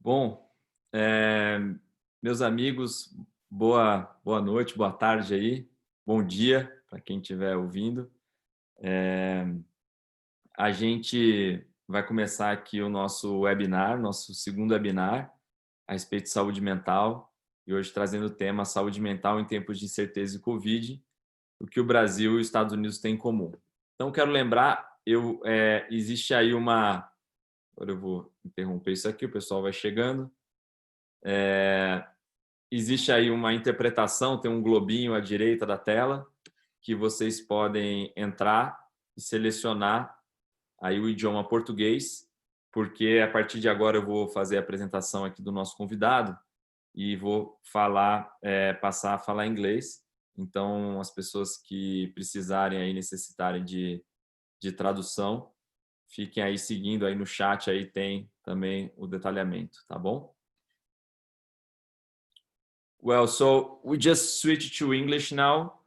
Bom, eh, meus amigos, boa noite, boa tarde aí, bom dia para quem estiver ouvindo. Eh, a gente vai começar aqui o nosso webinar, nosso segundo webinar a respeito de saúde mental, e hoje trazendo o tema saúde mental em tempos de incerteza e Covid, o que o Brasil e os Estados Unidos têm em comum. Então, quero lembrar, existe aí uma... Agora eu vou interromper isso aqui, o pessoal vai chegando. Existe aí uma interpretação, tem um globinho à direita da tela, que vocês podem entrar e selecionar aí o idioma português, porque a partir de agora eu vou fazer a apresentação aqui do nosso convidado e vou passar a falar inglês. Então, as pessoas que precisarem aí, necessitarem de tradução, fiquem aí seguindo aí no chat, aí tem também o detalhamento, tá bom? Well, so we just switched to English now.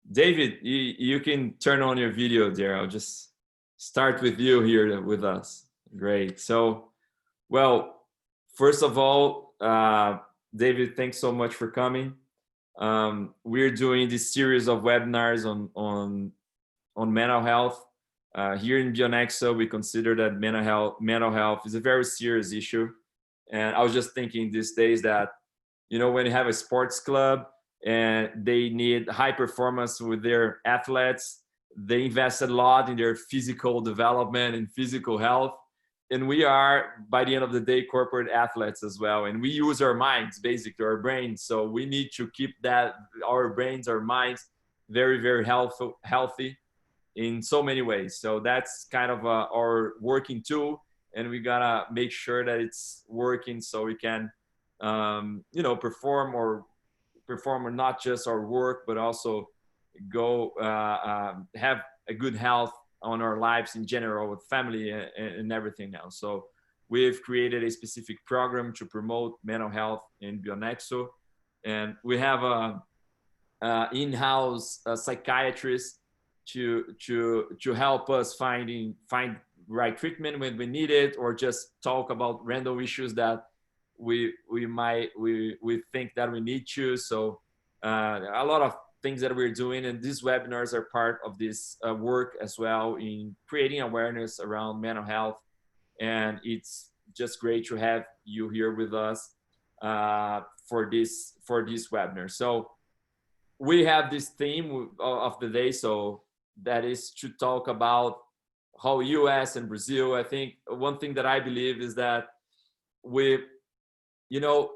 David, you can turn on your video there. I'll just start with you here with us. Great. So, well, first of all, David, thanks so much for coming. We're doing this series of webinars on mental health. Here in Bionexo, we consider that mental health is a very serious issue. And I was just thinking these days that, you know, when you have a sports club and they need high performance with their athletes, they invest a lot in their physical development and physical health. And we are, by the end of the day, corporate athletes as well. And we use our minds, basically our brains. So we need to keep that, our brains, our minds, very, very healthy in so many ways. So that's kind of our working tool. And we gotta make sure that it's working so we can you know, perform not just our work, but also go have a good health on our lives in general with family and everything else. So we've created a specific program to promote mental health in Bionexo, and we have a in-house psychiatrist to help us find right treatment when we need it, or just talk about random issues that we think that we need to. So a lot of things that we're doing, and these webinars are part of this work as well in creating awareness around mental health. And it's just great to have you here with us for this webinar. So we have this theme of the day, so that is to talk about how US and Brazil, I think one thing that I believe is that you know,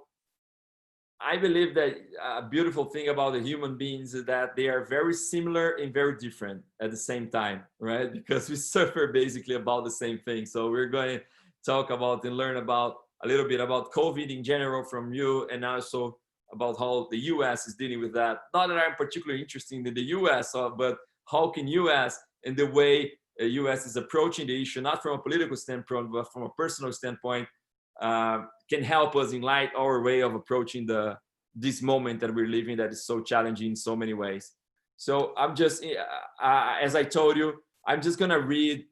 I believe that a beautiful thing about the human beings is that they are very similar and very different at the same time, right? Because we suffer basically about the same thing. So we're going to talk about and learn about a little bit about COVID in general from you, and also about how the US is dealing with that. Not that I'm particularly interested in the US, but how can US and the way the US is approaching the issue, not from a political standpoint, but from a personal standpoint, can help us in light our way of approaching this moment that we're living that is so challenging in so many ways. So I'm just, as I told you, I'm just gonna read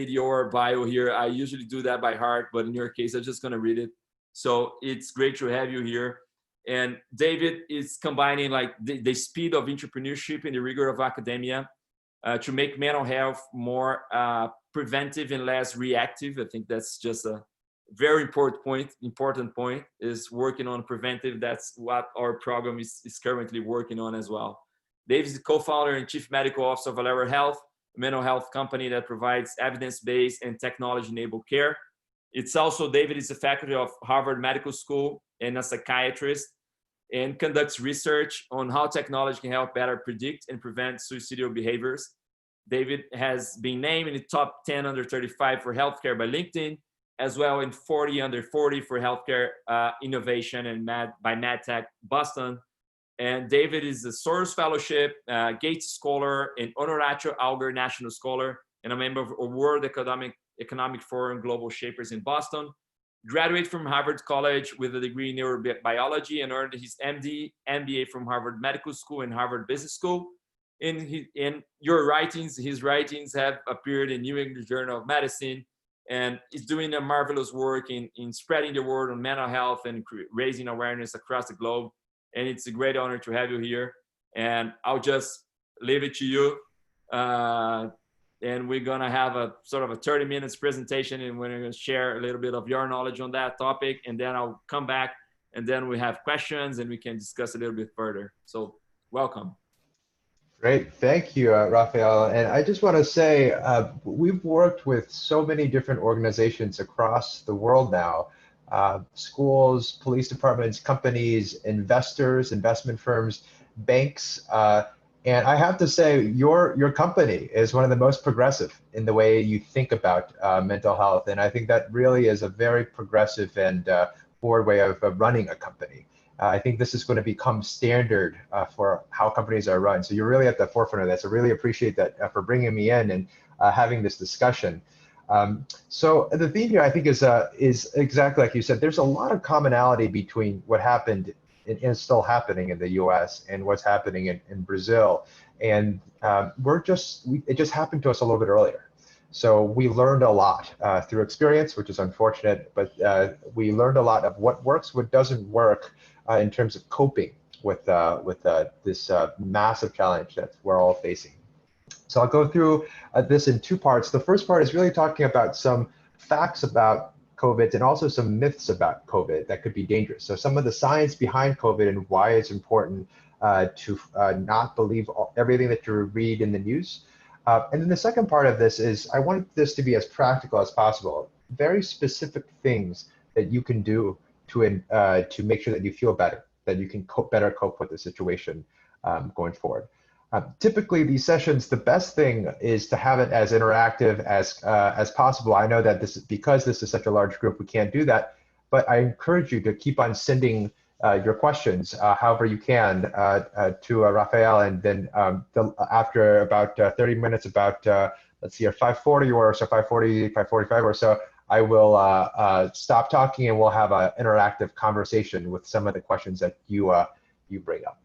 your bio here. I usually do that by heart, but in your case, I'm just gonna read it. So it's great to have you here. And David is combining like the speed of entrepreneurship and the rigor of academia to make mental health more preventive and less reactive. I think that's just a very important point is working on preventive. That's what our program is currently working on as well. Dave is the co-founder and chief medical officer of Valera Health, a mental health company that provides evidence-based and technology-enabled care. It's also, David is a faculty of Harvard Medical School and a psychiatrist, and conducts research on how technology can help better predict and prevent suicidal behaviors. David has been named in the top 10 under 35 for healthcare by LinkedIn, as well in 40 under 40 for healthcare innovation and by MedTech Boston. And David is a Soros Fellowship, Gates Scholar, and Honoratio Auger National Scholar, and a member of a World Economic Forum Global Shapers in Boston. Graduated from Harvard College with a degree in neurobiology and earned his MD, MBA from Harvard Medical School and Harvard Business School. In his writings have appeared in New England Journal of Medicine, and is doing a marvelous work in spreading the word on mental health and raising awareness across the globe. And it's a great honor to have you here. And I'll just leave it to you. And we're gonna have a sort of a 30 minutes presentation, and we're gonna share a little bit of your knowledge on that topic. And then I'll come back, and then we have questions and we can discuss a little bit further. So welcome. Great, thank you, Rafael. And I just want to say, we've worked with so many different organizations across the world now, schools, police departments, companies, investors, investment firms, banks. And I have to say, your company is one of the most progressive in the way you think about mental health. And I think that really is a very progressive and forward way of running a company. I think this is going to become standard for how companies are run. So you're really at the forefront of this. I really appreciate that for bringing me in and having this discussion. So the theme here, I think, is exactly like you said. There's a lot of commonality between what happened and is still happening in the U.S. and what's happening in Brazil. And it just happened to us a little bit earlier. So we learned a lot through experience, which is unfortunate, but we learned a lot of what works, what doesn't work in terms of coping with this massive challenge that we're all facing. So I'll go through this in two parts. The first part is really talking about some facts about COVID and also some myths about COVID that could be dangerous. So some of the science behind COVID and why it's important to not believe everything that you read in the news. And then the second part of this is I want this to be as practical as possible. Very specific things that you can do to make sure that you feel better, that you can better cope with the situation going forward. Typically, these sessions, the best thing is to have it as interactive as possible. I know that because this is such a large group, we can't do that, but I encourage you to keep on sending your questions however you can to Rafael, and then after about 30 minutes, about let's see, 5:40 or so, 5:40, 5:45 or so, I will stop talking and we'll have an interactive conversation with some of the questions that you bring up.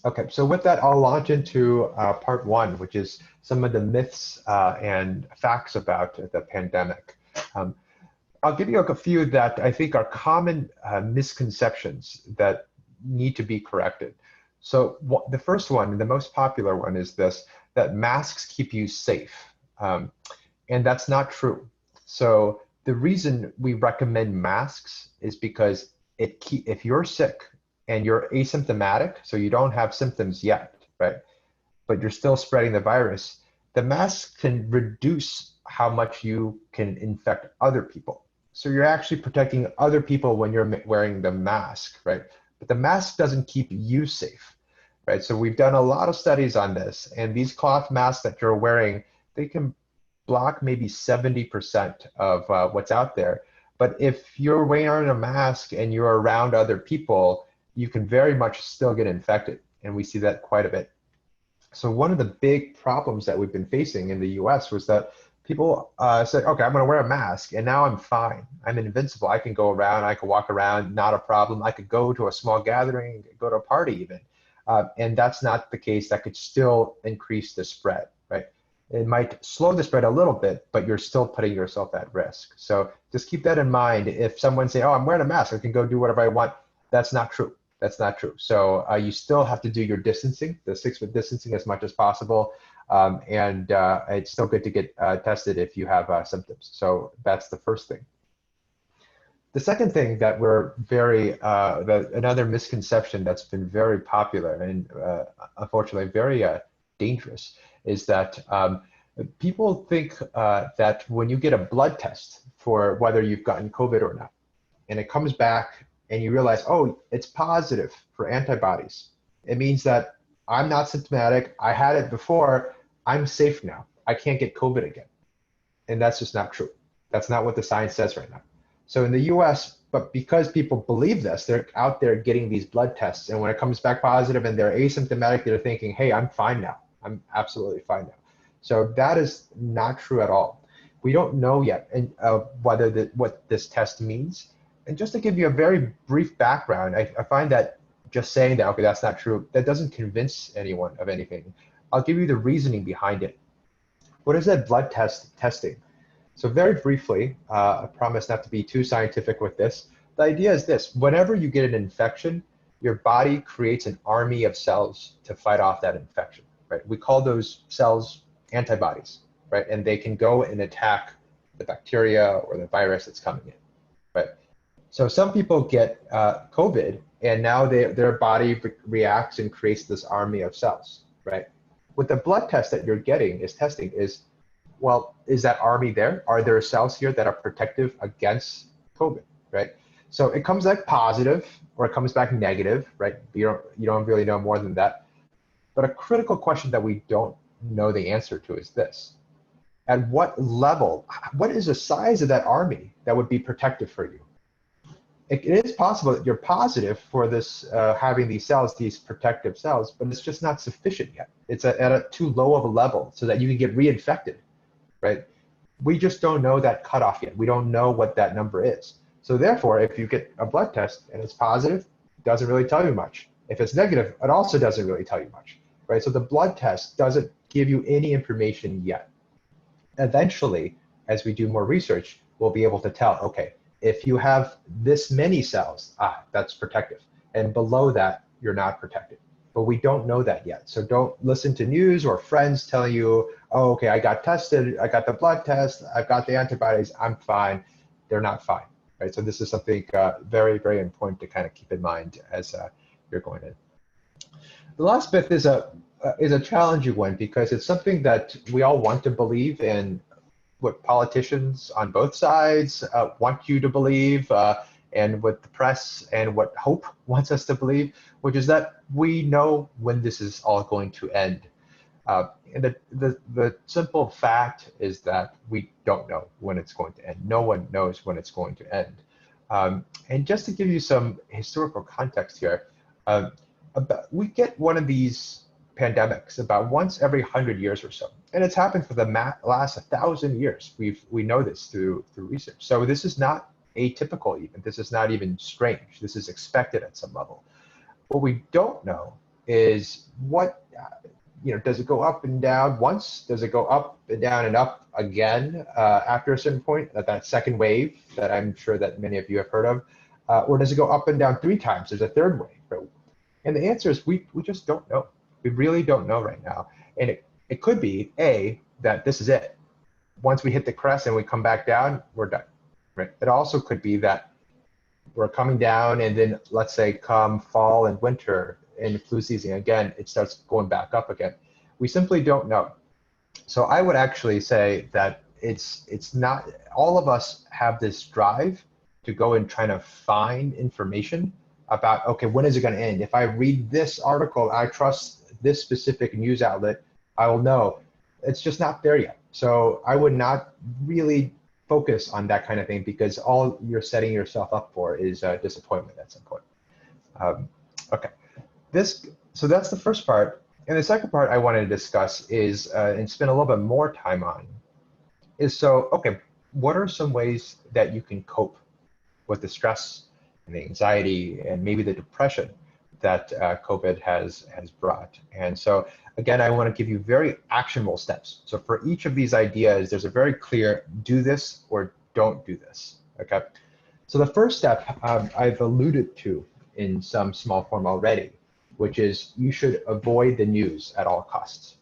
Okay, so with that, I'll launch into part one, which is some of the myths and facts about the pandemic. I'll give you a few that I think are common misconceptions that need to be corrected. So the first one, the most popular one, is this, that masks keep you safe. And that's not true. So the reason we recommend masks is because if you're sick and you're asymptomatic, so you don't have symptoms yet, right, but you're still spreading the virus, the mask can reduce how much you can infect other people. So you're actually protecting other people when you're wearing the mask, right? But the mask doesn't keep you safe, right? So we've done a lot of studies on this, and these cloth masks that you're wearing, they can block maybe 70% of what's out there. But if you're wearing a mask and you're around other people, you can very much still get infected. And we see that quite a bit. So one of the big problems that we've been facing in the US was that people said, okay, I'm gonna wear a mask and now I'm fine. I'm invincible. I can go around, I can walk around, not a problem. I could go to a small gathering, go to a party even. And that's not the case. That could still increase the spread, right? It might slow the spread a little bit, but you're still putting yourself at risk. So just keep that in mind. If someone say, oh, I'm wearing a mask, I can go do whatever I want, that's not true. That's not true. So you still have to do your distancing, the 6-foot distancing as much as possible. And it's still good to get tested if you have symptoms. So that's the first thing. The second thing that we're another misconception that's been very popular and unfortunately very dangerous is that people think that when you get a blood test for whether you've gotten COVID or not, and it comes back and you realize, oh, it's positive for antibodies, it means that I'm not symptomatic, I had it before, I'm safe now, I can't get COVID again. And that's just not true. That's not what the science says right now. So in the US, but because people believe this, they're out there getting these blood tests, and when it comes back positive and they're asymptomatic, they're thinking, hey, I'm fine now. I'm absolutely fine now. So that is not true at all. We don't know yet what this test means. And just to give you a very brief background, I find that just saying that, okay, that's not true, that doesn't convince anyone of anything. I'll give you the reasoning behind it. What is that blood testing? So very briefly, I promise not to be too scientific with this. The idea is this: whenever you get an infection, your body creates an army of cells to fight off that infection, right? We call those cells antibodies, right? And they can go and attack the bacteria or the virus that's coming in, right? So some people get COVID, and now their body reacts and creates this army of cells, right? What the blood test that you're getting is testing is, well, is that army there? Are there cells here that are protective against COVID, right? So it comes back positive or it comes back negative, right? You don't really know more than that. But a critical question that we don't know the answer to is this: at what level, what is the size of that army that would be protective for you? It is possible that you're positive for this, having these cells, these protective cells, but it's just not sufficient yet. It's at a too low of a level so that you can get reinfected, right? We just don't know that cutoff yet. We don't know what that number is. So therefore, if you get a blood test and it's positive, it doesn't really tell you much. If it's negative, it also doesn't really tell you much, right? So the blood test doesn't give you any information yet. Eventually, as we do more research, we'll be able to tell, okay, if you have this many cells, that's protective. And below that, you're not protected. But we don't know that yet. So don't listen to news or friends telling you, oh, okay, I got tested, I got the blood test, I've got the antibodies, I'm fine. They're not fine, right? So this is something very, very important to kind of keep in mind as you're going in. The last bit is a challenging one because it's something that we all want to believe in, what politicians on both sides want you to believe, and what the press and what hope wants us to believe, which is that we know when this is all going to end. And the simple fact is that we don't know when it's going to end. No one knows when it's going to end. And just to give you some historical context here, we get one of these pandemics about once every 100 years or so. And it's happened for the last 1,000 years. We know this through research. So this is not atypical even. This is not even strange. This is expected at some level. What we don't know is what, does it go up and down once? Does it go up and down and up again after a certain point, that second wave that I'm sure that many of you have heard of? Or does it go up and down 3 times? There's a third wave. Right? And the answer is we just don't know. We really don't know right now. And it could be, that this is it. Once we hit the crest and we come back down, we're done. Right? It also could be that we're coming down and then let's say come fall and winter and flu season again, it starts going back up again. We simply don't know. So I would actually say that it's not, all of us have this drive to go and try to find information about, okay, when is it going to end? If I read this article, I trust this specific news outlet, I will know. It's just not there yet. So I would not really focus on that kind of thing because all you're setting yourself up for is disappointment at some point. Okay, so that's the first part. And the second part I wanted to discuss is, and spend a little bit more time on, is okay, what are some ways that you can cope with the stress and the anxiety and maybe the depression that COVID has brought? And so again, I want to give you very actionable steps. So for each of these ideas, there's a very clear do this or don't do this, okay? So the first step I've alluded to in some small form already, which is you should avoid the news at all costs.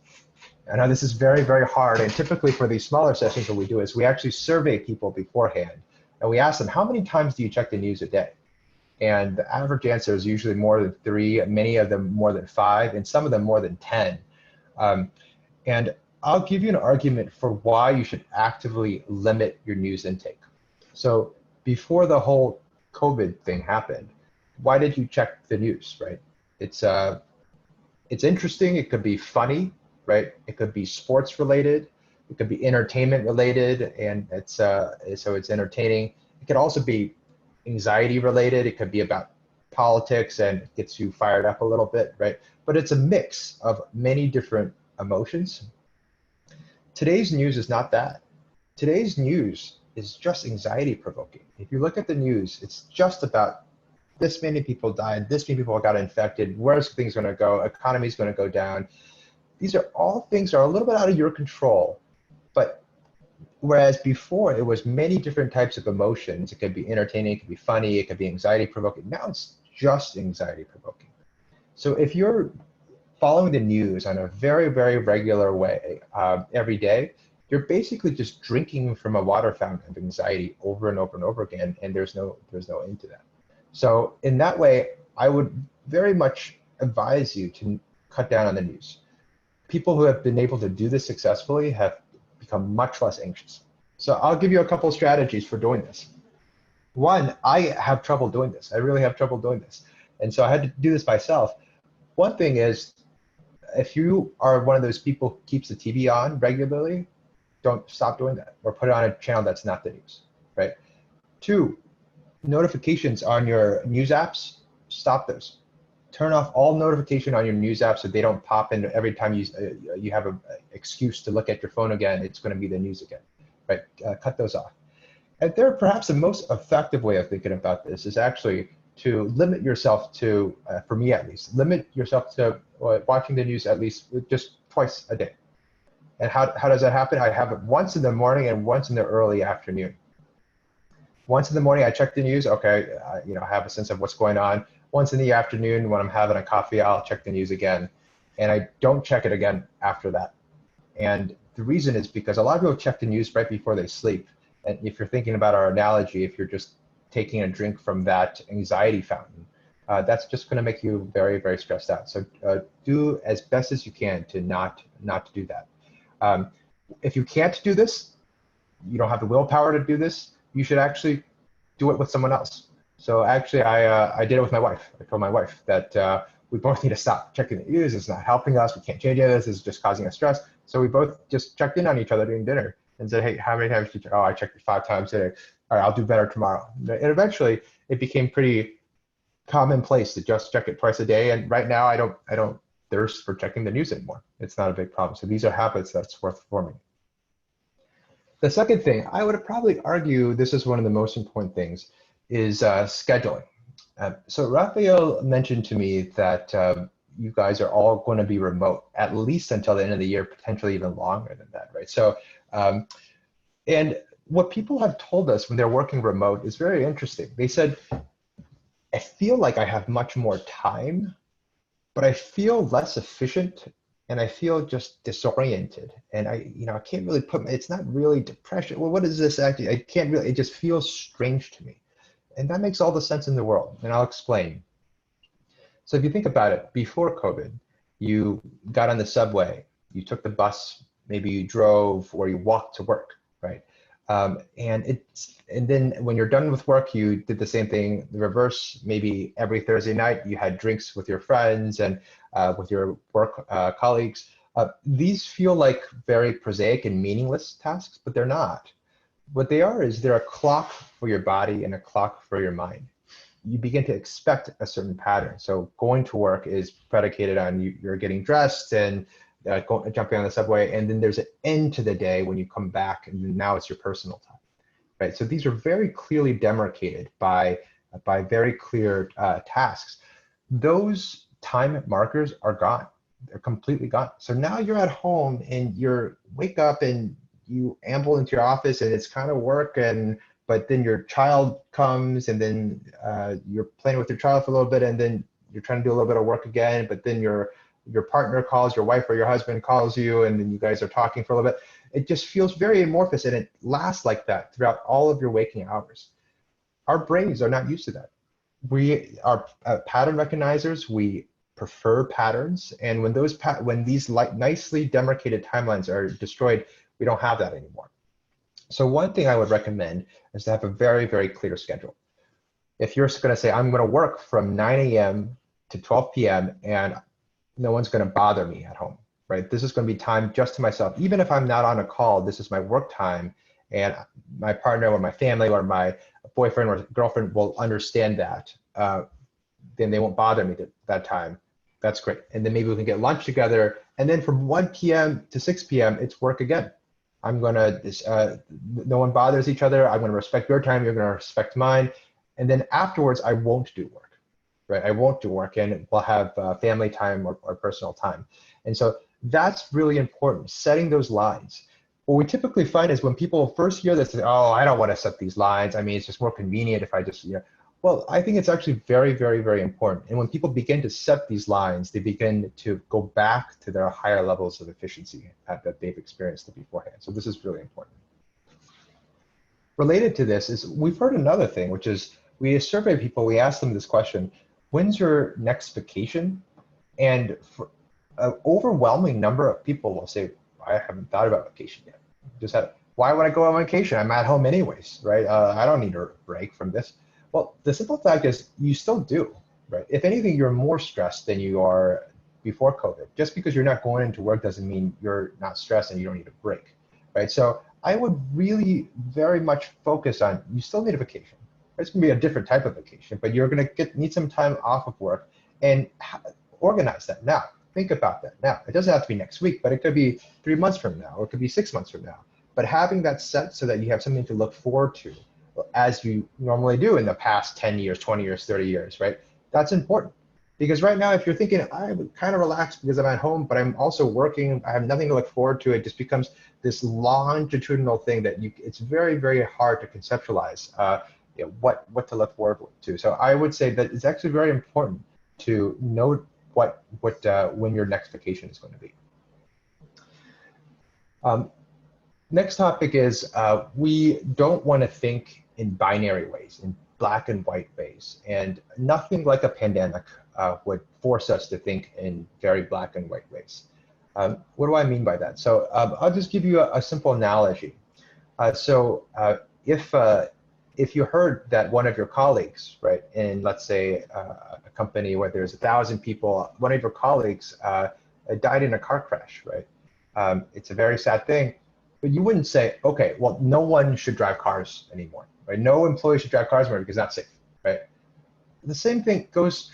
I know this is very, very hard, and typically for these smaller sessions, what we do is we actually survey people beforehand, and we ask them, how many times do you check the news a day? And the average answer is usually more than 3, many of them more than 5, and some of them more than 10. And I'll give you an argument for why you should actively limit your news intake. So before the whole COVID thing happened, why did you check the news, right? It's interesting, it could be funny, right? It could be sports related, it could be entertainment related, and so it's entertaining. It could also be anxiety related, it could be about politics and it gets you fired up a little bit, right? But it's a mix of many different emotions. Today's news is not that. Today's news is just anxiety provoking. If you look at the news, it's just about this many people died, this many people got infected, where's things going to go, economy's going to go down. These are all things that are a little bit out of your control, but Whereas before, it was many different types of emotions. It could be entertaining, it could be funny, it could be anxiety provoking. Now it's just anxiety provoking. So if you're following the news on a very, very regular way every day, you're basically just drinking from a water fountain of anxiety over and over and over again, and there's no end to that. So in that way, I would very much advise you to cut down on the news. People who have been able to do this successfully have become much less anxious. So I'll give you a couple of strategies for doing this. One, I have trouble doing this. I really have trouble doing this. And so I had to do this myself. One thing is, if you are one of those people who keeps the TV on regularly, don't stop doing that, or put it on a channel that's not the news, right? Two, notifications on your news apps, stop those. Turn off all notification on your news apps so they don't pop in every time you have an excuse to look at your phone again. It's going to be the news again, right? Cut those off. And there, perhaps the most effective way of thinking about this is actually to limit yourself to, for me at least, limit yourself to watching the news at least just twice a day. And how does that happen? I have it once in the morning and once in the early afternoon. Once in the morning, I check the news. Okay, I have a sense of what's going on. Once in the afternoon, when I'm having a coffee, I'll check the news again. And I don't check it again after that. And the reason is because a lot of people check the news right before they sleep. And if you're thinking about our analogy, if you're just taking a drink from that anxiety fountain, that's just going to make you very, very stressed out. So do as best as you can to not do that. If you can't do this, you don't have the willpower to do this, you should actually do it with someone else. So actually, I did it with my wife. I told my wife that we both need to stop checking the news. It's not helping us. We can't change it. This is just causing us stress. So we both just checked in on each other during dinner and said, hey, how many times did you check? Oh, I checked it 5 times today. All right, I'll do better tomorrow. And eventually, it became pretty commonplace to just check it twice a day. And right now, I don't thirst for checking the news anymore. It's not a big problem. So these are habits that's worth forming. The second thing, I would probably argue this is one of the most important things, is scheduling. So Raphael mentioned to me that you guys are all going to be remote, at least until the end of the year, potentially even longer than that, right? So, and what people have told us when they're working remote is very interesting. They said, I feel like I have much more time, but I feel less efficient and I feel just disoriented. And I can't really it's not really depression. Well, what is this actually? I can't really, it just feels strange to me. And that makes all the sense in the world. And I'll explain. So if you think about it, before COVID, you got on the subway, you took the bus, maybe you drove or you walked to work, right? And then when you're done with work, you did the same thing, the reverse. Maybe every Thursday night you had drinks with your friends and with your work colleagues. These feel like very prosaic and meaningless tasks, but they're not. What they are is they're a clock for your body and a clock for your mind. You begin to expect a certain pattern. So going to work is predicated on you're getting dressed and jumping on the subway, and then there's an end to the day when you come back, and now it's your personal time, right? So these are very clearly demarcated by very clear tasks. Those time markers are gone. They're completely gone. So now you're at home and you wake up and you amble into your office and it's kind of work, but then your child comes and then you're playing with your child for a little bit, and then you're trying to do a little bit of work again, but then your partner calls, your wife or your husband calls you, and then you guys are talking for a little bit. It just feels very amorphous, and it lasts like that throughout all of your waking hours. Our brains are not used to that. We are pattern recognizers. We prefer patterns, and when these nicely demarcated timelines are destroyed, we don't have that anymore. So one thing I would recommend is to have a very, very clear schedule. If you're going to say, I'm going to work from 9 a.m. to 12 p.m. and no one's going to bother me at home, right? This is going to be time just to myself. Even if I'm not on a call, this is my work time, and my partner or my family or my boyfriend or girlfriend will understand that. Then they won't bother me that time. That's great. And then maybe we can get lunch together. And then from 1 p.m. to 6 p.m., it's work again. I'm going to, no one bothers each other. I'm going to respect your time. You're going to respect mine. And then afterwards, I won't do work. Right? I won't do work, and we'll have family time or personal time. And so that's really important, setting those lines. what we typically find is when people first hear this, oh, I don't want to set these lines. I mean, it's just more convenient if I just, well, I think it's actually very, very, very important. And when people begin to set these lines, they begin to go back to their higher levels of efficiency that they've experienced beforehand. So this is really important. Related to this is we've heard another thing, which is we survey people, we ask them this question, when's your next vacation? And for an overwhelming number of people will say, I haven't thought about vacation yet. Why would I go on vacation? I'm at home anyways, right? I don't need a break from this. Well, the simple fact is you still do, right? If anything, you're more stressed than you are before COVID. Just because you're not going into work doesn't mean you're not stressed and you don't need a break, right? So I would really very much focus on, you still need a vacation. It's gonna be a different type of vacation, but you're gonna need some time off of work and organize that now. Think about that now. It doesn't have to be next week, but it could be 3 months from now, or it could be 6 months from now. But having that set so that you have something to look forward to, as you normally do in the past 10 years, 20 years, 30 years, right? That's important. Because right now, if you're thinking, I'm kind of relaxed because I'm at home, but I'm also working, I have nothing to look forward to, it just becomes this longitudinal thing that it's very, very hard to conceptualize what to look forward to. So I would say that it's actually very important to note when your next vacation is going to be. Next topic is we don't want to think in binary ways, in black and white ways, and nothing like a pandemic would force us to think in very black and white ways. What do I mean by that? So I'll just give you a simple analogy. If you heard that one of your colleagues, right, in let's say a company where there's 1,000 people, one of your colleagues died in a car crash, right? It's a very sad thing, but you wouldn't say, okay, well, no one should drive cars anymore, right? No employee should drive cars anymore because that's safe, right? The same thing goes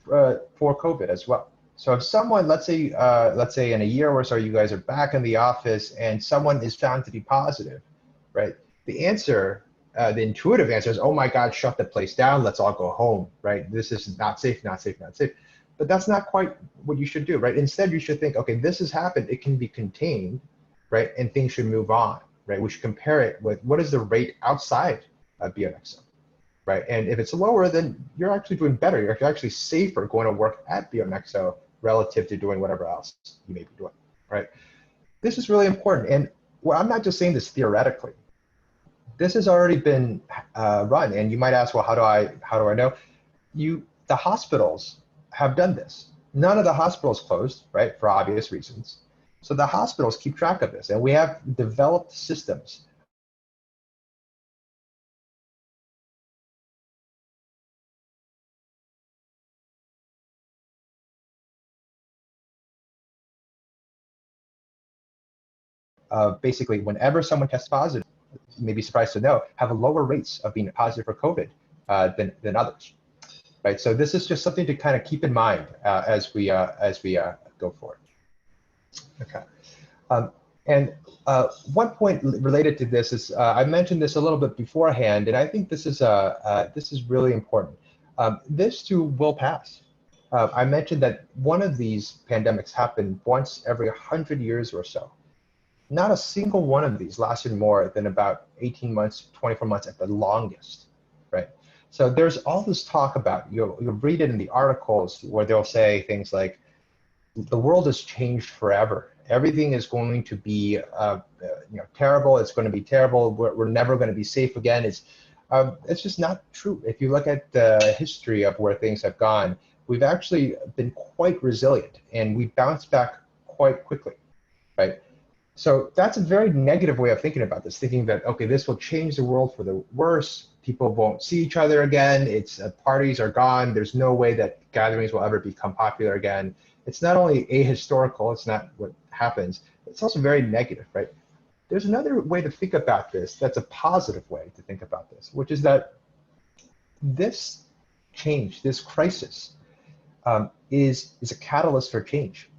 for COVID as well. So if someone, let's say in a year or so, you guys are back in the office and someone is found to be positive, right? The answer, the intuitive answer is, oh my God, shut the place down. Let's all go home, right? This is not safe, not safe, not safe. But that's not quite what you should do, right? Instead, you should think, okay, this has happened. It can be contained, right? And things should move on, right? We should compare it with what is the rate outside of BMXO, right? And if it's lower, then you're actually doing better. You're actually safer going to work at BMXO relative to doing whatever else you may be doing, right? This is really important. And well, I'm not just saying this theoretically. This has already been run. And you might ask, well, how do I know? The hospitals have done this. None of the hospitals closed, right, for obvious reasons. So the hospitals keep track of this, and we have developed systems. Basically, whenever someone tests positive, you may be surprised to know, have lower rates of being positive for COVID than others. Right, so this is just something to kind of keep in mind as we go forward. Okay, and one point related to this is I mentioned this a little bit beforehand, and I think this is really important. This too will pass. I mentioned that one of these pandemics happened once every 100 years or so. Not a single one of these lasted more than about 18 months, 24 months at the longest, right? So there's all this talk about, you'll read it in the articles where they'll say things like, the world has changed forever. Everything is going to be terrible. It's going to be terrible. We're never going to be safe again. It's just not true. If you look at the history of where things have gone, we've actually been quite resilient and we bounced back quite quickly, right? So that's a very negative way of thinking about this, thinking that, okay, this will change the world for the worse. People won't see each other again. Parties are gone. There's no way that gatherings will ever become popular again. It's not only ahistorical, it's not what happens, it's also very negative, right? There's another way to think about this that's a positive way to think about this, which is that this change, this crisis, is a catalyst for change.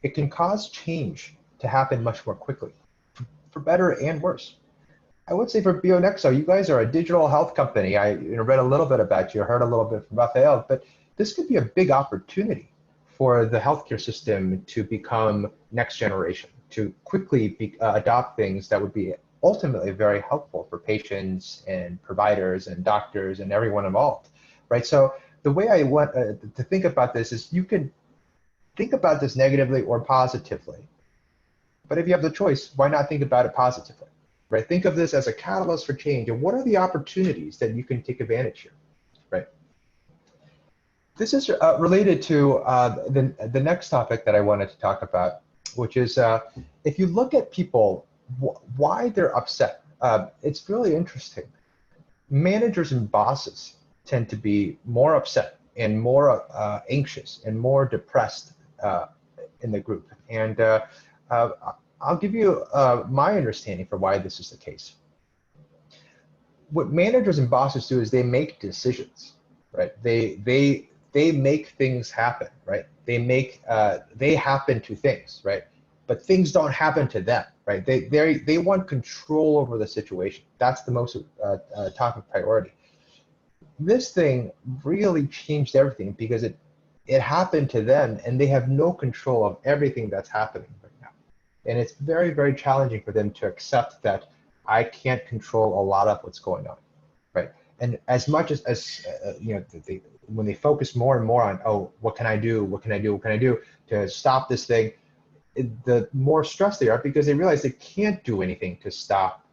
It can cause change to happen much more quickly, for better and worse. I would say for BioNexo, you guys are a digital health company. I read a little bit about you, heard a little bit from Raphael, but this could be a big opportunity for the healthcare system to become next generation. to quickly adopt things that would be ultimately very helpful for patients and providers and doctors and everyone involved, right? So the way I want to think about this is you can think about this negatively or positively, but if you have the choice, why not think about it positively, right? Think of this as a catalyst for change, and what are the opportunities that you can take advantage here, right? This is related to the next topic that I wanted to talk about, which is if you look at people, why they're upset. It's really interesting. Managers and bosses tend to be more upset and more anxious and more depressed in the group. And I'll give you my understanding for why this is the case. What managers and bosses do is they make decisions, right? They make things happen, right? They happen to things, right? But things don't happen to them, right? They want control over the situation. That's the most top of priority. This thing really changed everything because it happened to them, and they have no control of everything that's happening right now. And it's very, very challenging for them to accept that I can't control a lot of what's going on, right? And as much as you know, when they focus more and more on, oh, what can I do? What can I do? What can I do to stop this thing? The more stressed they are because they realize they can't do anything to stop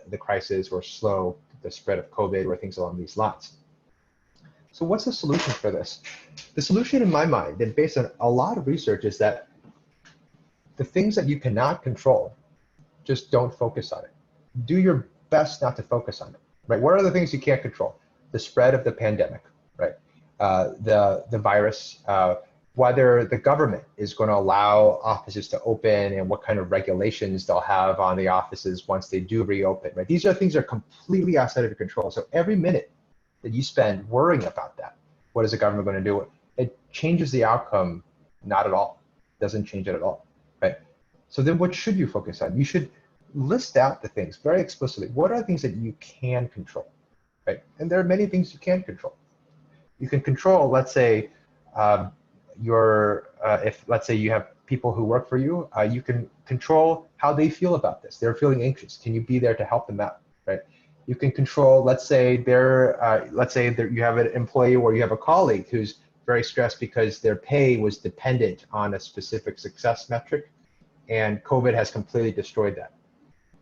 the crisis or slow the spread of COVID or things along these lines. So what's the solution for this? The solution in my mind, and based on a lot of research, is that the things that you cannot control, just don't focus on it. Do your best not to focus on it, right? What are the things you can't control? The spread of the pandemic, right? The virus, whether the government is going to allow offices to open and what kind of regulations they'll have on the offices once they do reopen, right? These are things that are completely outside of your control. So every minute that you spend worrying about that, what is the government going to do? It changes the outcome, not at all. It doesn't change it at all, right? So then what should you focus on? You should list out the things very explicitly. What are the things that you can control, right? And there are many things you can control. You can control, let's say, if let's say you have people who work for you, you can control how they feel about this. They're feeling anxious. Can you be there to help them out, right? You can control, let's say you have an employee or you have a colleague who's very stressed because their pay was dependent on a specific success metric, and COVID has completely destroyed that.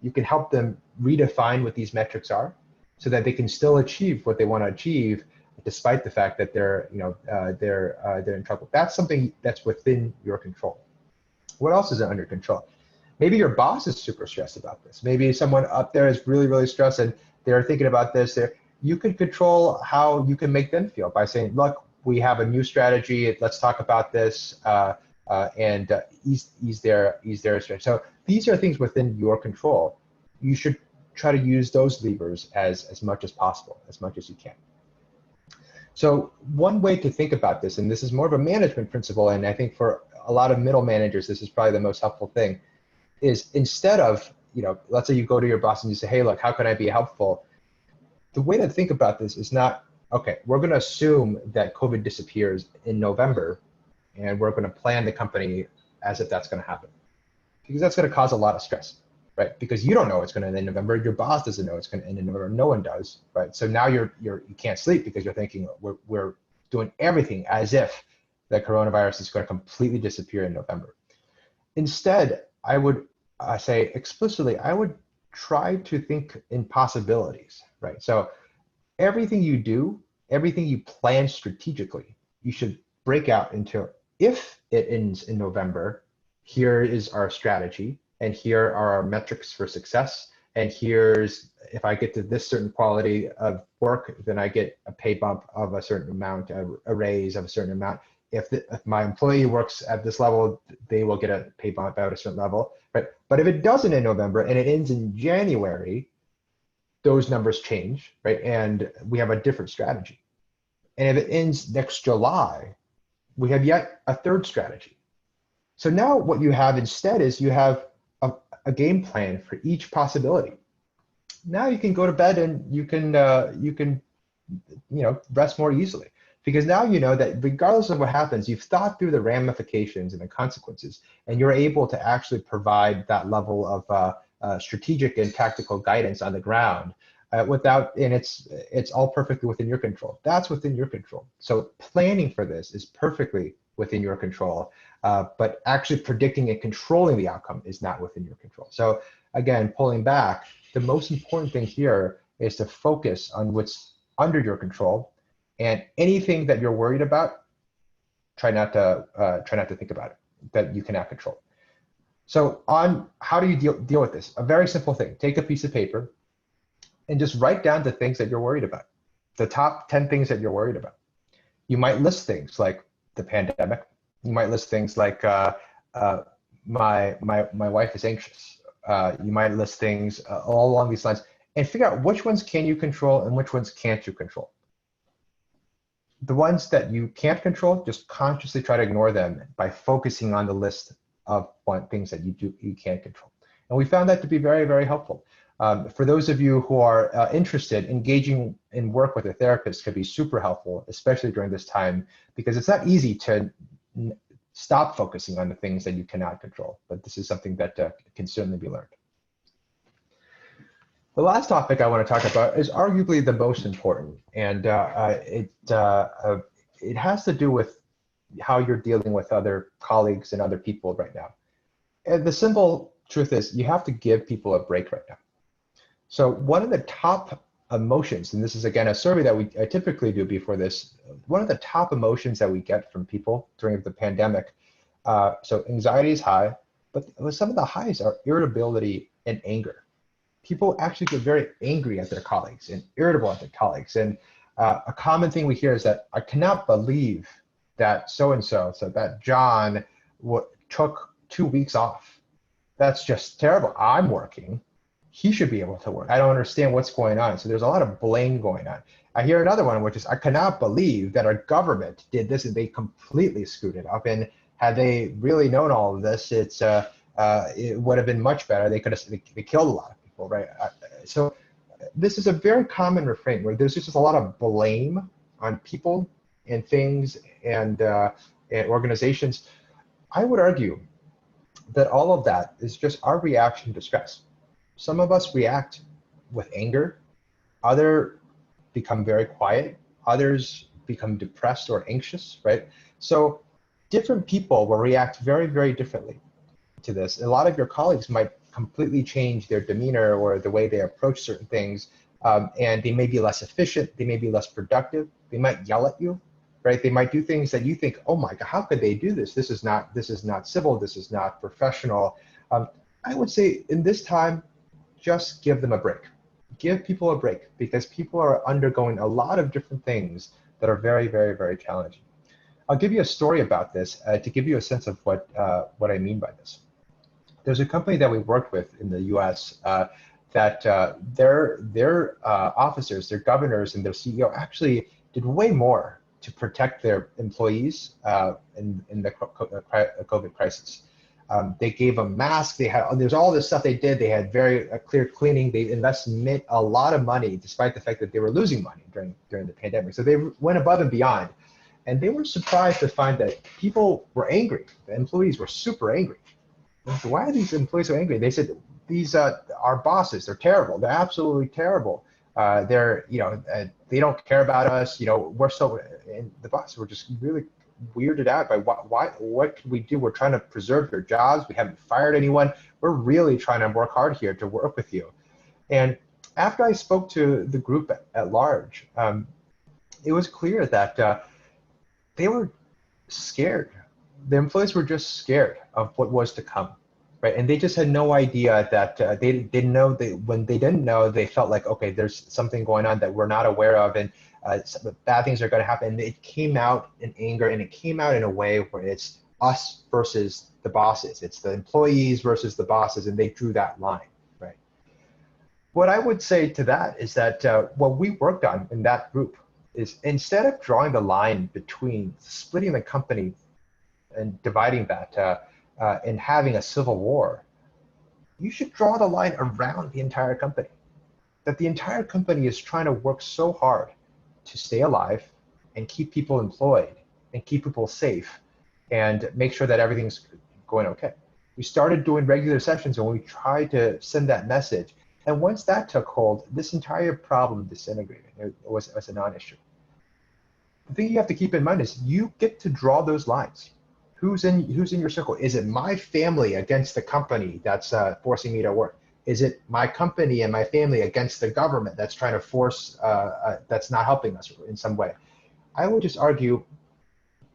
You can help them redefine what these metrics are so that they can still achieve what they want to achieve despite the fact that they're in trouble. That's something that's within your control. What else is under control? Maybe your boss is super stressed about this. Maybe someone up there is really, really stressed and they're thinking about this. You can control how you can make them feel by saying, look, we have a new strategy. Let's talk about this and ease their stress. So these are things within your control. You should try to use those levers as much as possible, as much as you can. So one way to think about this, and this is more of a management principle, and I think for a lot of middle managers, this is probably the most helpful thing, is instead of, let's say you go to your boss and you say, hey, look, how can I be helpful? The way to think about this is not, okay, we're going to assume that COVID disappears in November, and we're going to plan the company as if that's going to happen. Because that's going to cause a lot of stress, right? Because you don't know it's going to end in November. Your boss doesn't know it's going to end in November. No one does, right? So now you can't sleep because you're thinking we're doing everything as if the coronavirus is going to completely disappear in November. Instead, I would say explicitly, I would try to think in possibilities, right? So everything you do, everything you plan strategically, you should break out into, if it ends in November, here is our strategy, and here are our metrics for success, and here's, if I get to this certain quality of work, then I get a pay bump of a certain amount, a raise of a certain amount. If my employee works at this level, they will get a pay bump at a certain level, right? But if it doesn't in November and it ends in January, those numbers change, right? And we have a different strategy. And if it ends next July, we have yet a third strategy. So now what you have instead is you have a game plan for each possibility. Now you can go to bed and you can rest more easily. Because now you know that regardless of what happens, you've thought through the ramifications and the consequences, and you're able to actually provide that level of strategic and tactical guidance on the ground and it's all perfectly within your control. That's within your control. So planning for this is perfectly within your control, but actually predicting and controlling the outcome is not within your control. So again, pulling back, the most important thing here is to focus on what's under your control, and anything that you're worried about, try not to think about it, that you cannot control. So on how do you deal with this? A very simple thing: take a piece of paper and just write down the things that you're worried about, the top 10 things that you're worried about. You might list things like the pandemic. You might list things like my wife is anxious. You might list things all along these lines, and figure out which ones can you control and which ones can't you control. The ones that you can't control, just consciously try to ignore them by focusing on the list of things that you can't control. And we found that to be very, very helpful. For those of you who are interested, engaging in work with a therapist could be super helpful, especially during this time, because it's not easy to stop focusing on the things that you cannot control. But this is something that can certainly be learned. The last topic I want to talk about is arguably the most important, and it has to do with how you're dealing with other colleagues and other people right now. And the simple truth is you have to give people a break right now. So one of the top emotions, and this is again a survey that I typically do before this, one of the top emotions that we get from people during the pandemic, so anxiety is high, but some of the highs are irritability and anger. People actually get very angry at their colleagues and irritable at their colleagues. And a common thing we hear is that I cannot believe that so-and-so, so that John took 2 weeks off. That's just terrible. I'm working. He should be able to work. I don't understand what's going on. So there's a lot of blame going on. I hear another one, which is, I cannot believe that our government did this and they completely screwed it up. And had they really known all of this, it would have been much better. They killed a lot of people, right? So this is a very common refrain where there's just a lot of blame on people and things and organizations. I would argue that all of that is just our reaction to stress. Some of us react with anger, others become very quiet, others become depressed or anxious, right? So different people will react very, very differently to this. A lot of your colleagues might completely change their demeanor or the way they approach certain things, and they may be less efficient, they may be less productive, they might yell at you, right? They might do things that you think, oh my God, how could they do this? This is not civil, this is not professional. I would say in this time, just give them a break. Give people a break, because people are undergoing a lot of different things that are very, very, very challenging. I'll give you a story about this to give you a sense of what I mean by this. There's a company that we worked with in the US that their officers, their governors, and their CEO actually did way more to protect their employees in the COVID crisis. They gave them masks. There's all this stuff they did. They had very clear cleaning. They invested a lot of money, despite the fact that they were losing money during the pandemic. So they went above and beyond, and they were surprised to find that people were angry. The employees were super angry. So why are these employees so angry? They said these our bosses. They're terrible. They're absolutely terrible. They don't care about us. We're so. And the bosses were just really weirded out by what can we do? We're trying to preserve your jobs. We haven't fired anyone. We're really trying to work hard here to work with you. And after I spoke to the group at large, it was clear that they were scared. The employees were just scared of what was to come, right? And they just had no idea that they didn't know. When they didn't know, they felt like, okay, there's something going on that we're not aware of, and bad things are going to happen. And it came out in anger, and it came out in a way where it's us versus the bosses. It's the employees versus the bosses, and they drew that line, right? What I would say to that is that what we worked on in that group is, instead of drawing the line between splitting the company and dividing that and having a civil war, you should draw the line around the entire company. That the entire company is trying to work so hard to stay alive, and keep people employed and keep people safe and make sure that everything's going okay. We started doing regular sessions and we tried to send that message. And once that took hold, this entire problem disintegrated. It was a non-issue. The thing you have to keep in mind is you get to draw those lines. Who's in your circle? Is it my family against the company that's forcing me to work? Is it my company and my family against the government that's trying to force, that's not helping us in some way? I would just argue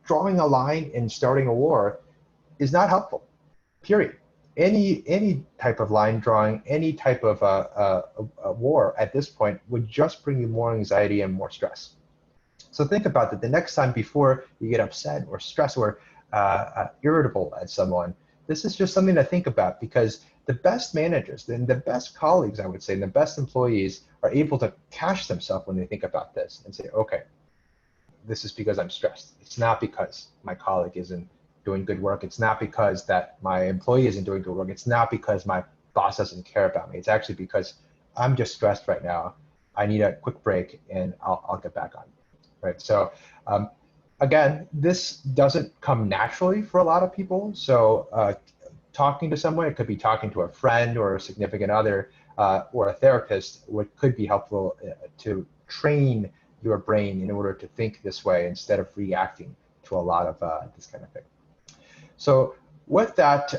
drawing a line and starting a war is not helpful, period. Any type of line drawing, any type of a war at this point would just bring you more anxiety and more stress. So think about that the next time before you get upset or stressed or irritable at someone. This is just something to think about, because the best managers and the best colleagues, I would say, and the best employees are able to catch themselves when they think about this and say, okay, this is because I'm stressed. It's not because my colleague isn't doing good work. It's not because that my employee isn't doing good work. It's not because my boss doesn't care about me. It's actually because I'm just stressed right now. I need a quick break and I'll get back on. Right. So again, this doesn't come naturally for a lot of people. So talking to someone, it could be talking to a friend or a significant other or a therapist, could be helpful to train your brain in order to think this way instead of reacting to a lot of this kind of thing. So with that,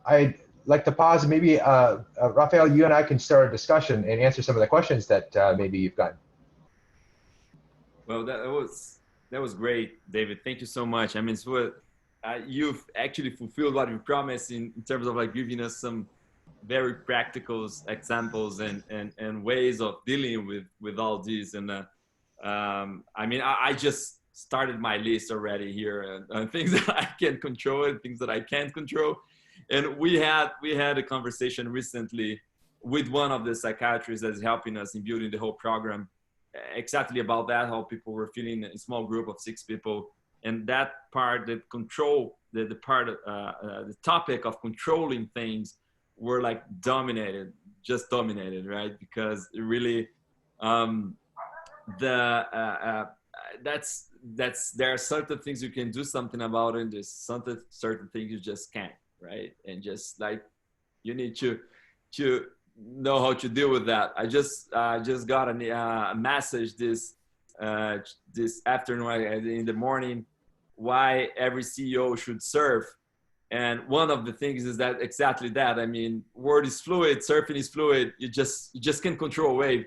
I'd like to pause and maybe Rafael, you and I can start a discussion and answer some of the questions that maybe you've gotten. Well, that was great, David. Thank you so much. I mean, you've actually fulfilled what you promised in terms of like giving us some very practical examples and ways of dealing with all these. And I mean, I just started my list already here on things that I can control and things that I can't control. And we had a conversation recently with one of the psychiatrists that's helping us in building the whole program, exactly about that, how people were feeling in a small group of 6 people. And that part, the control, the topic of controlling things were like just dominated, right? Because it really, there are certain things you can do something about, and there's certain things you just can't, right? And just like, you need to know how to deal with that. I just got a message this afternoon in the morning, why every CEO should surf. And one of the things is that exactly that. I mean, word is fluid, surfing is fluid. You just can't control a wave.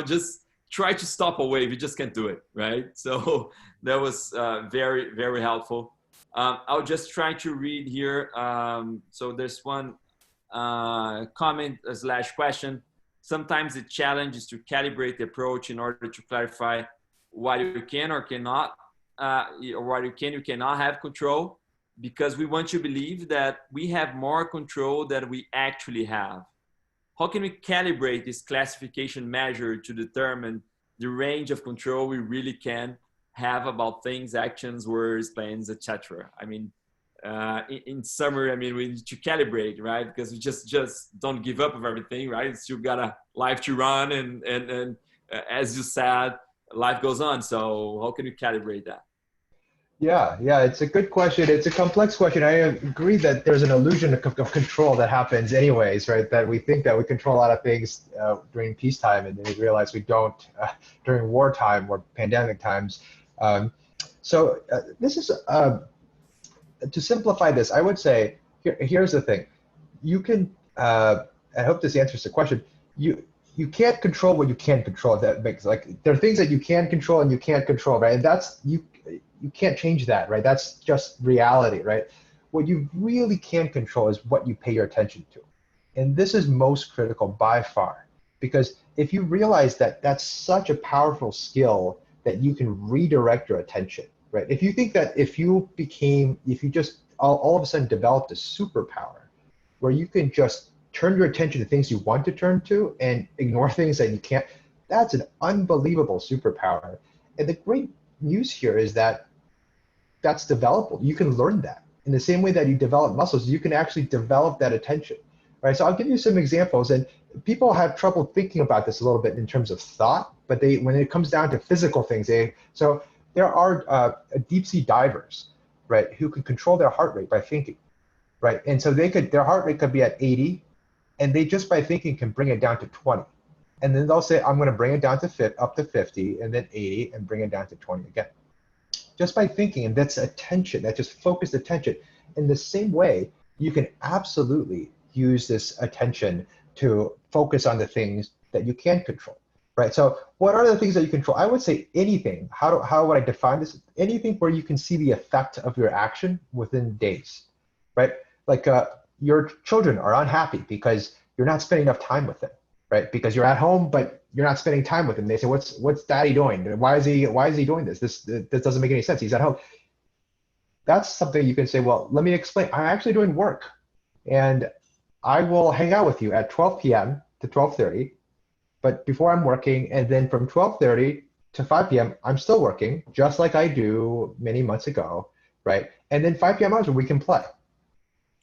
Just try to stop a wave. You just can't do it, right? So that was very, very helpful. I'll just try to read here. So there's one comment / question. Sometimes the challenge is to calibrate the approach in order to clarify what you can or cannot, or what you cannot have control, because we want to believe that we have more control than we actually have. How can we calibrate this classification measure to determine the range of control we really can have about things, actions, words, plans, etc.? I mean, in summary, I mean, we need to calibrate, right? Because we just don't give up of everything, right? You still got a life to run, and as you said, life goes on. So how can you calibrate that? Yeah, it's a good question. It's a complex question. I agree that there's an illusion of control that happens anyways, right? That we think that we control a lot of things during peacetime, and then we realize we don't during wartime or pandemic times. So this is, to simplify this, I would say, here's the thing. You can, I hope this answers the question. You can't control what you can't control. That makes, like, there are things that you can control and you can't control, right? And that's, you can't change that, right? That's just reality, right? What you really can control is what you pay your attention to. And this is most critical by far, because if you realize that that's such a powerful skill that you can redirect your attention, right? If you think that if you just all of a sudden developed a superpower where you can just turn your attention to things you want to turn to and ignore things that you can't, that's an unbelievable superpower. And the great news here is that that's developable. You can learn that. In the same way that you develop muscles, you can actually develop that attention. right? So I'll give you some examples, and people have trouble thinking about this a little bit in terms of thought, but when it comes down to physical things, so there are deep sea divers, right, who can control their heart rate by thinking, right? And so their heart rate could be at 80, and they just by thinking can bring it down to 20. And then they'll say, I'm going to bring it down to up to 50, and then 80, and bring it down to 20 again. Just by thinking, and that's attention, that's just focused attention. In the same way, you can absolutely use this attention to focus on the things that you can control, right? So what are the things that you control? I would say anything. How would I define this? Anything where you can see the effect of your action within days, right? Like your children are unhappy because you're not spending enough time with them, right? Because you're at home, but you're not spending time with them. They say, what's daddy doing? Why is he doing this? This doesn't make any sense. He's at home. That's something you can say, well, let me explain. I'm actually doing work, and I will hang out with you at 12 p.m. to 12:30, but before I'm working, and then from 12:30 to 5 p.m., I'm still working, just like I do many months ago, right? And then 5 p.m. onwards, we can play.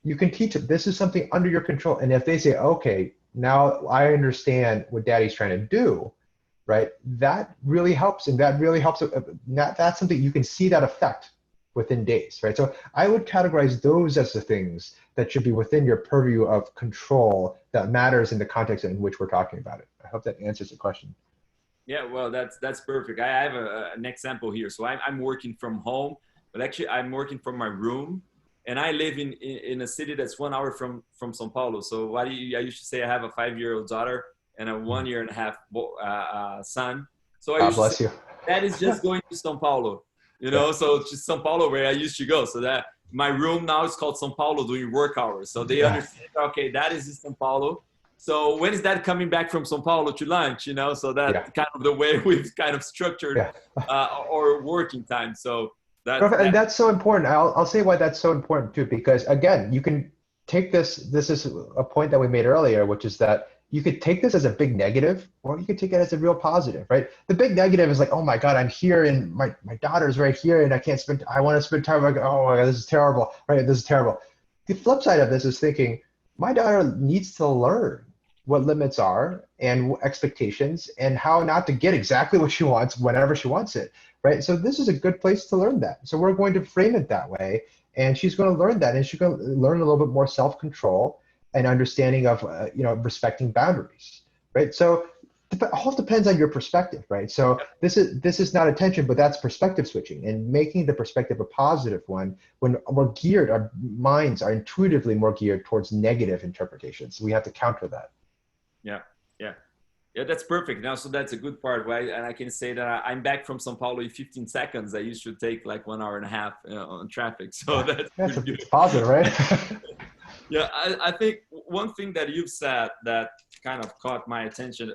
You can teach them. This is something under your control. And if they say, okay, now I understand what daddy's trying to do, right? That really helps. And that really helps. That's something you can see that effect within days, right? So I would categorize those as the things that should be within your purview of control that matters in the context in which we're talking about it. I hope that answers the question. Yeah, well, that's perfect. I have an example here. So I'm working from home, but actually I'm working from my room, and I live in a city that's 1 hour from São Paulo. So I used to say I have a 5-year-old daughter and a 1.5-year-old son. So I God used to bless say, you. that is just going to São Paulo, you know. So it's just São Paulo where I used to go. So that my room now is called São Paulo during work hours. So they understand, okay, that is in São Paulo. So when is that coming back from São Paulo to lunch, you know? So that kind of the way we've kind of structured our working time. So and that's so important. I'll say why that's so important too, because again, you can take this is a point that we made earlier, which is that you could take this as a big negative, or you could take it as a real positive, right? The big negative is like, oh my God, I'm here and my daughter's right here and I want to spend time. Like, oh my God, this is terrible, right? This is terrible. The flip side of this is thinking, my daughter needs to learn what limits are and expectations and how not to get exactly what she wants whenever she wants it, right? So this is a good place to learn that. So we're going to frame it that way, and she's going to learn that, and she's going to learn a little bit more self-control and understanding of respecting boundaries, right? So it all depends on your perspective, right? So this is not attention, but that's perspective switching and making the perspective a positive one. When we're geared, our minds are intuitively more geared towards negative interpretations. We have to counter that. Yeah, that's perfect. Now, so that's a good part, right? And I can say that I'm back from São Paulo in 15 seconds. I used to take like 1.5 hours on traffic. So that's it's positive, right? Yeah, I think one thing that you've said that kind of caught my attention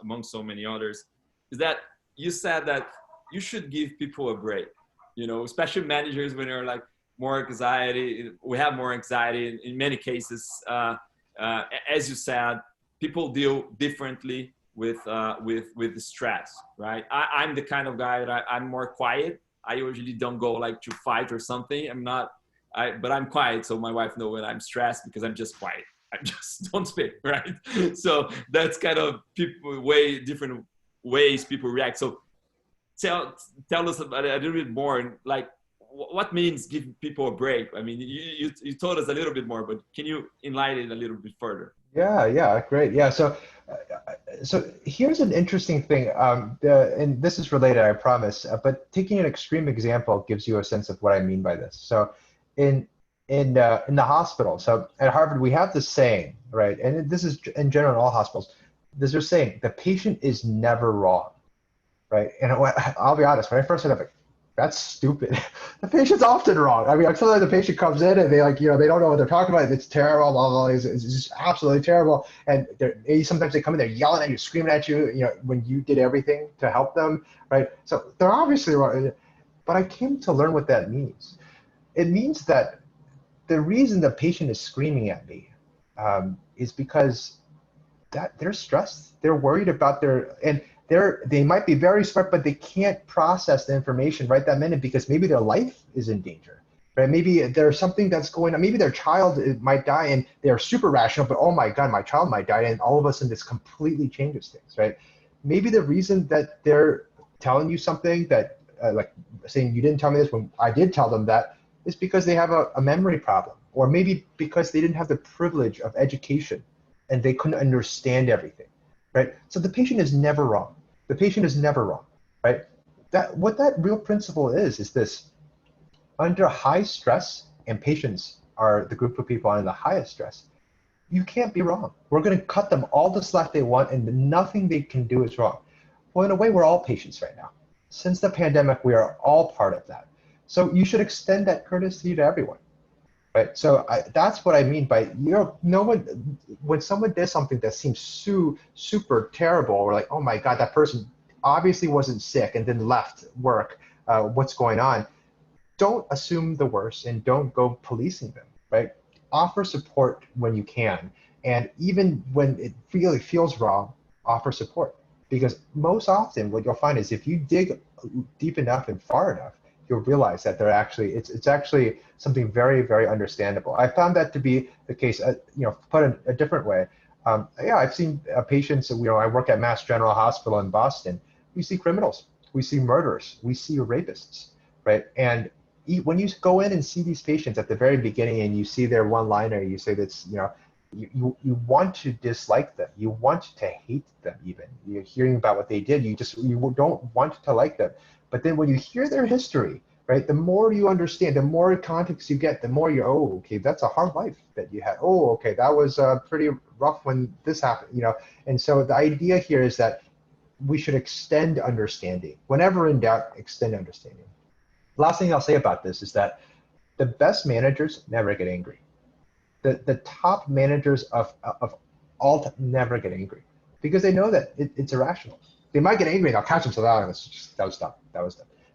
among so many others is that you said that you should give people a break, you know, especially managers when they're like more anxiety. We have more anxiety in many cases. As you said, people deal differently with the stress, right? I'm the kind of guy that I'm more quiet. I usually don't go like to fight or something. But I'm quiet, so my wife knows when I'm stressed because I'm just quiet. I just don't speak, right? So that's kind of different ways people react. So tell us about it a little bit more, like what means give people a break? I mean, you told us a little bit more, but can you enlighten it a little bit further? Yeah, great. Yeah, so here's an interesting thing, and this is related, I promise, but taking an extreme example gives you a sense of what I mean by this. So in the hospital, so at Harvard, we have this saying, right? And this is in general in all hospitals, there's a saying, the patient is never wrong, right? And I'll be honest, when I first heard it, that's stupid. The patient's often wrong. I mean, sometimes the patient comes in and they they don't know what they're talking about. It's terrible, blah, blah, blah. It's just absolutely terrible. And sometimes they come in, they're yelling at you, screaming at you, when you did everything to help them, right? So they're obviously wrong. But I came to learn what that means. It means that the reason the patient is screaming at me is because that they're stressed. They're worried about they might be very smart, but they can't process the information right that minute because maybe their life is in danger. right? Maybe there's something that's going on. Maybe their child might die and they're super rational, but oh my God, my child might die. And all of a sudden this completely changes things, right? Maybe the reason that they're telling you something that, like saying you didn't tell me this when I did tell them that, is because they have a memory problem, or maybe because they didn't have the privilege of education and they couldn't understand everything, right? So the patient is never wrong. The patient is never wrong, right? What that real principle is this: under high stress, and patients are the group of people under the highest stress, you can't be wrong. We're going to cut them all the slack they want, and nothing they can do is wrong. Well, in a way, we're all patients right now. Since the pandemic, we are all part of that. So you should extend that courtesy to everyone, right? So that's what I mean by, no one, when someone does something that seems super terrible, or like, oh my God, that person obviously wasn't sick and then left work, what's going on? Don't assume the worst and don't go policing them, right? Offer support when you can. And even when it really feels wrong, offer support. Because most often what you'll find is if you dig deep enough and far enough, you'll realize that they're actually, it's actually something very, very understandable. I found that to be the case, put in a different way. Yeah, I've seen patients, I work at Mass General Hospital in Boston. We see criminals, we see murderers, we see rapists, right? And when you go in and see these patients at the very beginning and you see their one-liner, you say that's, you want to dislike them. You want to hate them even. You're hearing about what they did. You don't want to like them. But then when you hear their history, right, the more you understand, the more context you get, the more you're, oh, okay, that's a hard life that you had. Oh, okay, that was pretty rough when this happened, And so the idea here is that we should extend understanding. Whenever in doubt, extend understanding. Last thing I'll say about this is that the best managers never get angry. The top managers of all never get angry because they know that it's irrational. They might get angry and they'll catch themselves out and it's just, that was dumb,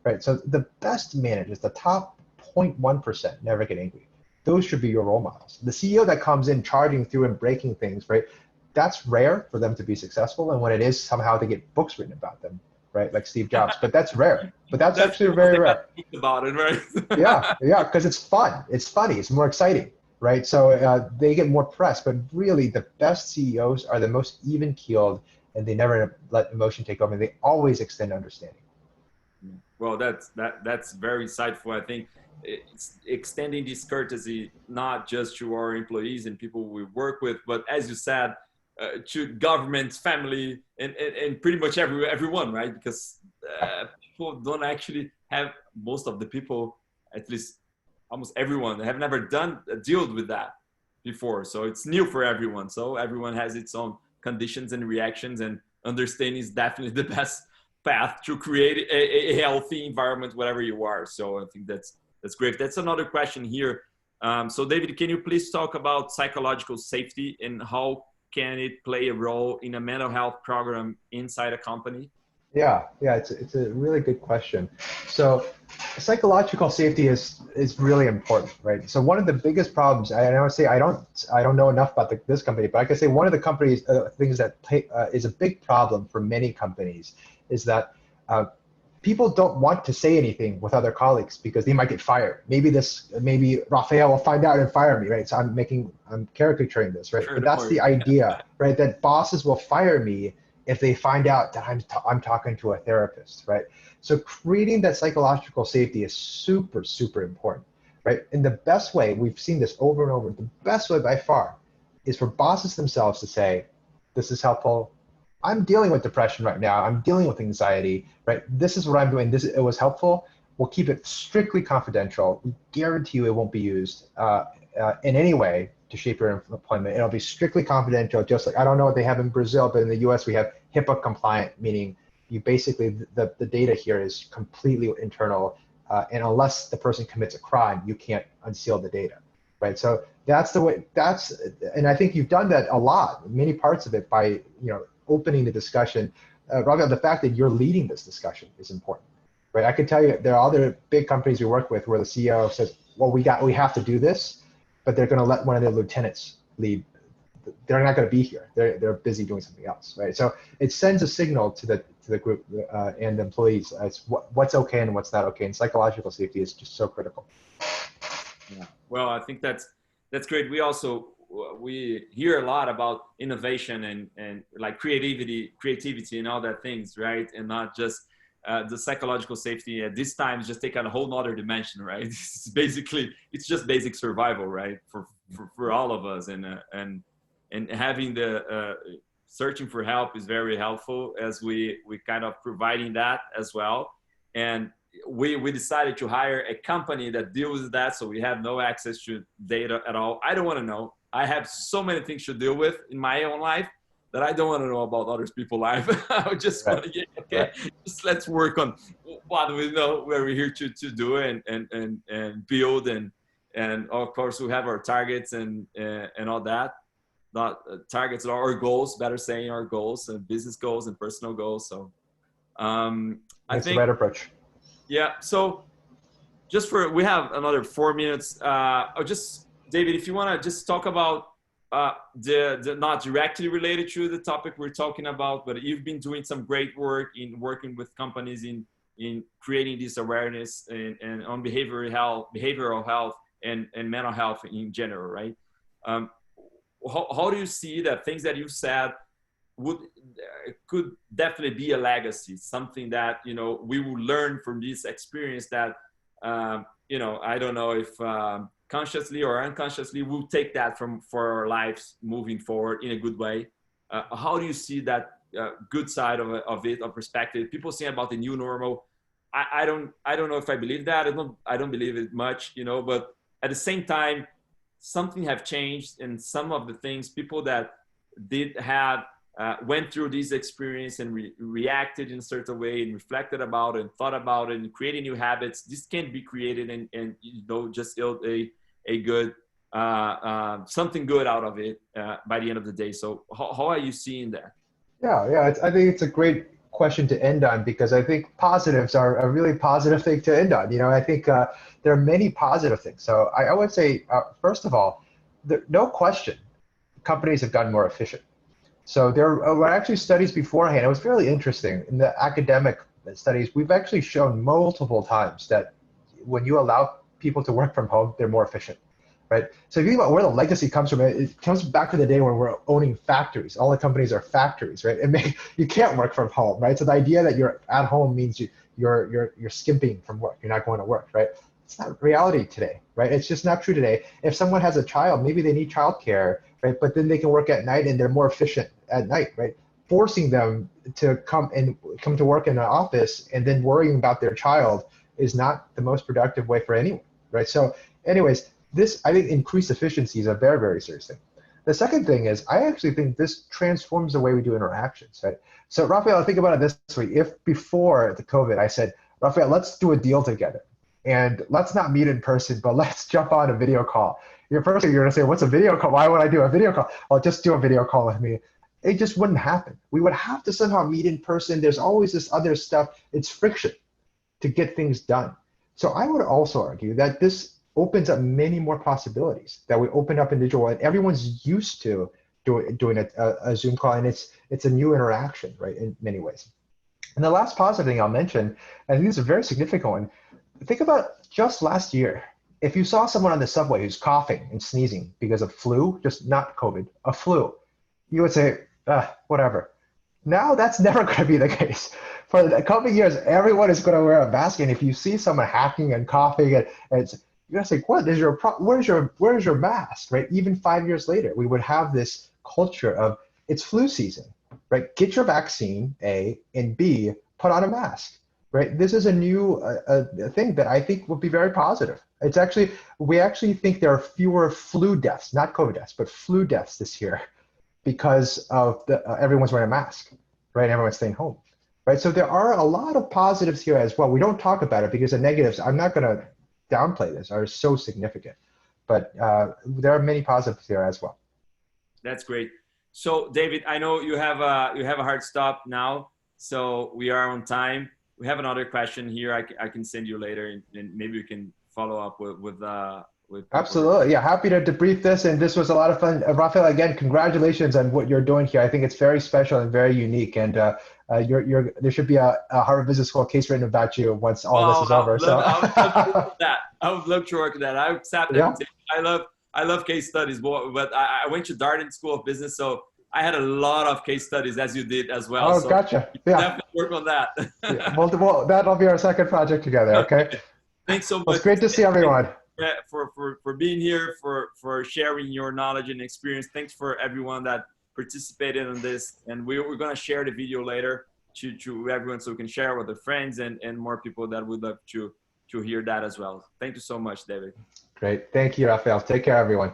right? So the best managers, the top 0.1% never get angry. Those should be your role models. The CEO that comes in charging through and breaking things, right? That's rare for them to be successful. And when it is, somehow they get books written about them, right? Like Steve Jobs, but that's rare. But that's actually very rare. About it, right? yeah, because it's fun. It's funny. It's more exciting, right? So they get more press, but really the best CEOs are the most even-keeled, and they never let emotion take over. They always extend understanding. Well, that's very insightful. I think it's extending this courtesy not just to our employees and people we work with, but as you said, to governments, family, and pretty much everyone, right? Because people don't actually have, most of the people, at least almost everyone, have never dealt with that before. So it's new for everyone. So everyone has its own conditions and reactions, and understanding is definitely the best path to create a healthy environment, whatever you are. So I think that's great. That's another question here. So David, can you please talk about psychological safety and how can it play a role in a mental health program inside a company? Yeah, it's a really good question. So psychological safety is really important, right? So one of the biggest problems, I don't say I don't know enough about this company, but I can say one of the companies things that is a big problem for many companies is that people don't want to say anything with other colleagues because they might get fired. Maybe Rafael will find out and fire me, right? So I'm caricaturing this, right? Sure, But that's the idea, right? That bosses will fire me if they find out that I'm talking to a therapist, right? So creating that psychological safety is super, super important, right? And the best way, we've seen this over and over, the best way by far is for bosses themselves to say, this is helpful. I'm dealing with depression right now. I'm dealing with anxiety, right? This is what I'm doing. It was helpful. We'll keep it strictly confidential. We guarantee you it won't be used in any way to shape your employment. It'll be strictly confidential, just like, I don't know what they have in Brazil, but in the US we have HIPAA compliant, meaning you basically, the data here is completely internal, and unless the person commits a crime, you can't unseal the data, right? So that's the way, and I think you've done that a lot, many parts of it by, opening the discussion. Rafael, the fact that you're leading this discussion is important, right? I can tell you there are other big companies we work with where the CEO says, well, we have to do this, but they're going to let one of their lieutenants lead. They're not going to be here. They're busy doing something else, right? So it sends a signal to the group and the employees as what's okay and what's not okay. And psychological safety is just so critical. Yeah. Well, I think that's great. We hear a lot about innovation and like creativity and all that things, right? And not just the psychological safety at this time is just take on a whole nother dimension, right? It's just basic survival, right? For all of us, and having the searching for help is very helpful as we kind of providing that as well. And we decided to hire a company that deals with that, so we have no access to data at all. I don't want to know. I have so many things to deal with in my own life that I don't want to know about other people's life. I just want to get, okay, just let's work on what we know, where we're here to do and build and of course we have our targets and all that. Not targets are our goals, better saying our goals and business goals and personal goals. So I That's the think right approach. yeah. So we have another 4 minutes. David, if you want to just talk about the not directly related to the topic we're talking about, but you've been doing some great work in working with companies in creating this awareness and on behavioral health and mental health in general, right? How do you see that things that you said could definitely be a legacy, something that we will learn from this experience that I don't know if consciously or unconsciously we'll take that for our lives moving forward in a good way. How do you see that good side of it, of perspective? People say about the new normal. I don't know if I believe that. I don't believe it much, but at the same time, something have changed, and some of the things people that did have went through this experience and reacted in a certain way and reflected about it and thought about it and created new habits. This can be created and just build a good something good out of it by the end of the day. So how are you seeing that? Yeah. I think it's a great question to end on because I think positives are a really positive thing to end on. I think there are many positive things. So I would say, first of all, no question, companies have gotten more efficient. So there were actually studies beforehand. It was fairly interesting. In the academic studies, we've actually shown multiple times that when you allow people to work from home, they're more efficient, right? So if you think about where the legacy comes from, it comes back to the day when we're owning factories. All the companies are factories, right? You can't work from home, right? So the idea that you're at home means you're skimping from work. You're not going to work, right? It's not reality today, right? It's just not true today. If someone has a child, maybe they need childcare, right? But then they can work at night and they're more efficient at night, right? Forcing them to come to work in an office and then worrying about their child is not the most productive way for anyone, right? So anyways, this, I think, increased efficiency is a very, very serious thing. The second thing is, I actually think this transforms the way we do interactions, right? So Rafael, think about it this way. If before the COVID, I said, Rafael, let's do a deal together. And let's not meet in person, but let's jump on a video call. You're going to say, what's a video call? Why would I do a video call? Well, just do a video call with me. It just wouldn't happen. We would have to somehow meet in person. There's always this other stuff. It's friction to get things done. So I would also argue that this opens up many more possibilities that we open up in digital, and everyone's used to doing a Zoom call, and it's a new interaction, right, in many ways. And the last positive thing I'll mention, and I think this is a very significant one, think about just last year. If you saw someone on the subway who's coughing and sneezing because of flu, just not COVID, a flu, you would say, whatever. Now that's never going to be the case. For the coming years, everyone is going to wear a mask, and if you see someone hacking and coughing, and you're going to say, where's your mask, right? Even 5 years later, we would have this culture of it's flu season, right? Get your vaccine, A, and B, put on a mask. Right, this is a new thing that I think will be very positive. We actually think there are fewer flu deaths, not COVID deaths, but flu deaths this year because of everyone's wearing a mask, right? Everyone's staying home, right? So there are a lot of positives here as well. We don't talk about it because the negatives, I'm not going to downplay this, are so significant, but there are many positives here as well. That's great. So David, I know you have a hard stop now, so we are on time. We have another question here. I can send you later, and maybe we can follow up with with people. Absolutely. Yeah, happy to debrief this. And this was a lot of fun. Rafael, again, congratulations on what you're doing here. I think it's very special and very unique. And there should be a Harvard Business School case written about you once all this is over. I would love to work with that. I would love to work with that. I accept Yeah. invitation. I love case studies, but I went to Darden School of Business, so I had a lot of case studies, as you did as well. Oh, so gotcha. Yeah. definitely work on that. Yeah. Well, that'll be our second project together. Okay. Thanks so much. Well, it's great to see everyone. For being here, for sharing your knowledge and experience. Thanks for everyone that participated in this, and we're going to share the video later to everyone so we can share with their friends and more people that would love to hear that as well. Thank you so much, David. Great. Thank you, Rafael. Take care, everyone.